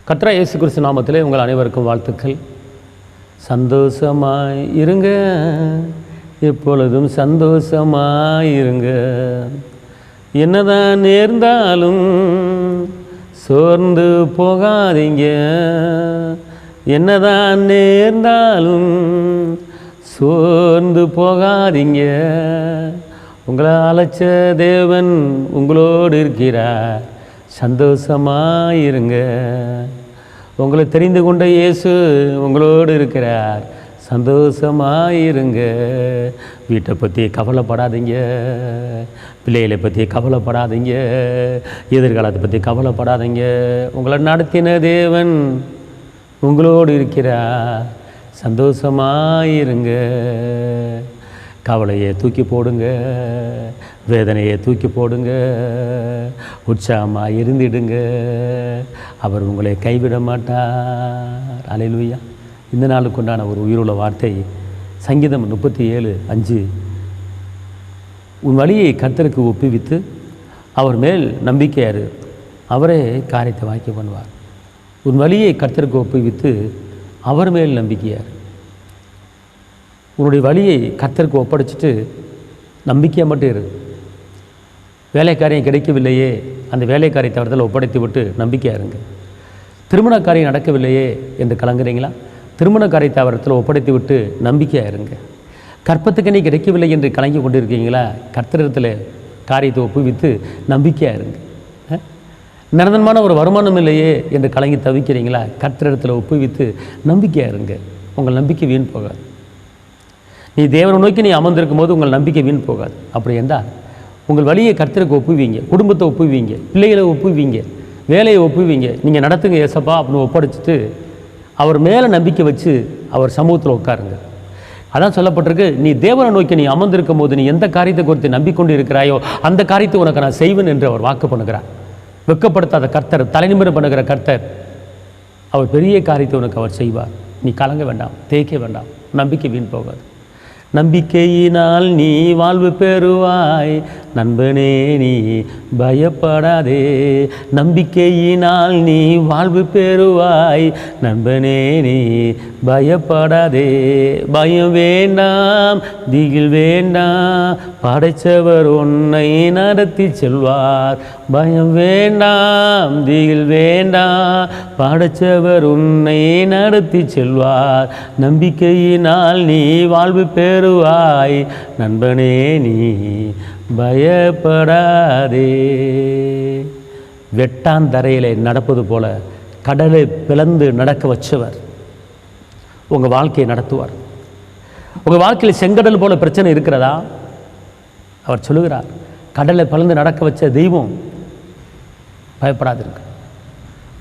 கர்த்தர் இயேசு கிறிஸ்து நாமத்திலே உங்கள் அனைவருக்கும் வாழ்த்துக்கள். சந்தோஷமாய் இருங்க, எப்பொழுதும் சந்தோஷமாய் இருங்க. என்னதான் நேர்ந்தாலும் சோர்ந்து போகாதீங்க. என்னதான் நேர்ந்தாலும் சோர்ந்து போகாதீங்க. உங்களை அழைச்ச தேவன் உங்களோடு இருக்கிறார். சந்தோஷமாயிருங்க. உங்களை தெரிந்து கொண்ட இயேசு உங்களோடு இருக்கிறார். சந்தோஷமாயிருங்க. வீட்டை பற்றி கவலைப்படாதீங்க, பிள்ளைகளை பற்றி கவலைப்படாதீங்க, எதிர்காலத்தை பற்றி கவலைப்படாதீங்க. உங்களை நடத்தின தேவன் உங்களோடு இருக்கிறார். சந்தோஷமாயிருங்க. கவலையை தூக்கி போடுங்க, வேதனையை தூக்கி போடுங்க, உற்சாகமாக இருந்திடுங்க. அவர் உங்களை கைவிட மாட்டார். அல்லேலூயா. இந்த நாளுக்கு உண்டான ஒரு உயிருள்ள வார்த்தை சங்கீதம் 37:5. உன் வழியை கர்த்தருக்கு ஒப்புவித்து அவர் மேல் நம்பிக்கையாரு, அவரே காரியத்தை வாய்க்க பண்ணுவார். உன் வழியை கர்த்தருக்கு ஒப்புவித்து அவர் மேல் நம்பிக்கையார். உன்னுடைய வழியை கர்த்தருக்கு ஒப்படைச்சிட்டு நம்பிக்கையாக மட்டும் இரு. வேலைக்காரியம் கிடைக்கவில்லையே, அந்த வேலைக்காரியத்தை அவர்களை ஒப்படைத்து விட்டு நம்பிக்கையாக இருங்க. திருமண காரியம் நடக்கவில்லையே என்று கலங்குறீங்களா? திருமண காரியத்தை அவரத்தில் ஒப்படைத்து விட்டு நம்பிக்கையாக இருங்க. கற்பத்துக்கு நீ கிடைக்கவில்லை என்று கலங்கி கொண்டு இருக்கீங்களா? கர்த்தரிடத்தில் காரியத்தை ஒப்புவித்து நம்பிக்கையாக இருங்க. நிரந்தரமான ஒரு வருமானம் இல்லையே என்று கலங்கி தவிக்கிறீங்களா? கர்த்தரிடத்தில் ஒப்புவித்து நம்பிக்கையாக இருங்க. உங்கள் நம்பிக்கை வீண் போகாது. நீ தேவனை நோக்கி நீ அமர்ந்திருக்கும் போது உங்கள் நம்பிக்கை வீண் போகாது. அப்படி என்றால் உங்கள் வழியை கர்த்தருக்கு ஒப்புவீங்க, குடும்பத்தை ஒப்புவீங்க, பிள்ளைகளை ஒப்புவீங்க, வேலையை ஒப்புவீங்க. நீங்கள் நடத்துங்க ஏசப்பா அப்படின்னு ஒப்படைச்சிட்டு அவர் மேலே நம்பிக்கை வச்சு அவர் சமூகத்தில் உட்காருங்க. அதான் சொல்லப்பட்டிருக்கு, நீ தேவனை நோக்கி நீ அமர்ந்திருக்கும் போது நீ எந்த காரியத்தை குறித்து நம்பிக்கொண்டு இருக்கிறாயோ அந்த காரியத்தை உனக்கு நான் செய்வேன் என்று அவர் வாக்கு பண்ணுகிறார். வெட்கப்படுத்தாத கர்த்தர், தலைநிமிரம் பண்ணுகிற கர்த்தர், அவர் பெரிய காரியத்தை உனக்கு அவர் செய்வார். நீ கலங்க வேண்டாம், தேய்க்க வேண்டாம். நம்பிக்கை வீண் போகாது. நம்பிக்கையினால் நீ வாழ்வு பெறுவாய் நண்பனே, நீ பயப்படாதே. நம்பிக்கையினால் நீ வாழ்வு பெறுவாய் நண்பனே, நீ பயப்படாதே. பயம் வேண்டாம், திகில் வேண்டாம், படைச்சவர் உன்னை நடத்தி செல்வார். பயம் வேண்டாம், திகில் வேண்டாம், படைச்சவர் உன்னை நடத்தி செல்வார். நம்பிக்கையினால் நீ வாழ்வு பெறுவாய் நண்பனே, நீ பயப்படாதே. வெட்டாந்தரையிலே நடப்பது போல கடலை பிளந்து நடக்க வச்சவர் உங்கள் வாழ்க்கையை நடத்துவார். உங்கள் வாழ்க்கையில் செங்கடல் போல பிரச்சனை இருக்கிறதா? அவர் சொல்லுகிறார், கடலை பிளந்து நடக்க வச்ச தெய்வம் பயப்படாதிருக்கு.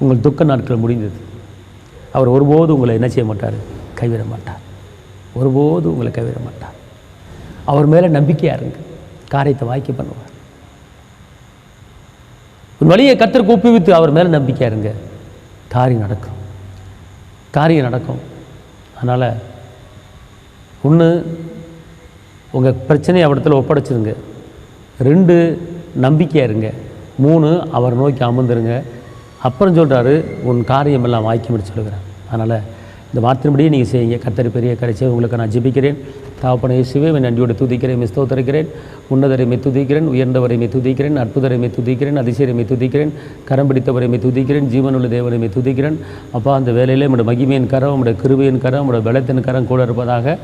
உங்கள் துக்க நாட்கள் முடிந்தது. அவர் ஒருபோது உங்களை என்ன செய்ய மாட்டார்? கைவிட மாட்டார். ஒருபோது உங்களை கைவிட மாட்டார். அவர் மேலே நம்பிக்கையாக இருங்க, காரியத்தை வாய்க்க பண்ணுவார். உன் வழியை கர்த்தருக்கு ஒப்புவித்து அவர் மேலே நம்பிக்கையாக இருங்க, காரியம் நடக்கும். காரியம் நடக்கும். அதனால் ஒன்று, உங்கள் பிரச்சனையை அவரிடத்தில் ஒப்படைச்சிருங்க. 2, நம்பிக்கையாக இருங்க. 3, அவர் நோக்கி அமர்ந்துருங்க. அப்புறம் சொல்கிறாரு, உன் காரியம் எல்லாம் வாய்க்கும்படி சொல்லுகிறேன். அதனால் இந்த வார்த்தையின்படியே நீங்கள் செய்யுங்க. கர்த்தர் பெரிய கரைச்சி உங்களுக்கு நான் ஜெபிக்கிறேன். தகப்பனே இயேசுவே, நன்றியோடு துதிக்கிறேன், ஸ்தோத்திரிக்கிறேன். உன்னதரை துதிக்கிறேன், உயர்ந்தவரை துதிக்கிறேன், அற்புதரை துதிக்கிறேன், அதிசயரை துதிக்கிறேன், கரம் பிடித்தவரை துதிக்கிறேன், ஜீவனுள்ள தேவனை துதிக்கிறேன். அப்பா, அந்த வேலையில் நம்முடைய மகிமையின் கரம், நம்முடைய கிருபையின் கரம், நம்முடைய பலத்தின் கரம் கூட இருப்பதாக.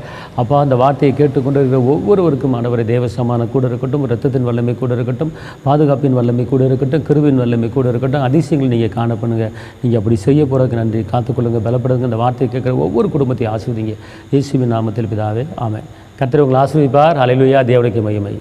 அப்பா, அந்த வார்த்தையை கேட்டுக்கொண்டு இருக்கிற ஒவ்வொருவருக்கும் ஆண்டவரை தேவசமான கூட இருக்கட்டும், இரத்தத்தின் வல்லமை கூட இருக்கட்டும், பாதுகாப்பின் வல்லமை கூட இருக்கட்டும், கிருபையின் வல்லமை கூட இருக்கட்டும். அதிசயங்கள் நீங்கள் காண பண்ணுங்க. நீங்கள் அப்படி செய்ய போகிறதுக்கு நன்றி. காத்துக்கொள்ளுங்க, பலப்படுங்க. இந்த வார்த்தையை கேட்குற ஒவ்வொரு குடும்பத்தையும் ஆசீர்வதிங்க. இயேசுவின் நாமத்தில் பிதாவே, ஆமென். கர்த்தர் உங்களை ஆசீர்வதிப்பார். ஹல்லேலூயா. தேவனுக்கு மகிமை.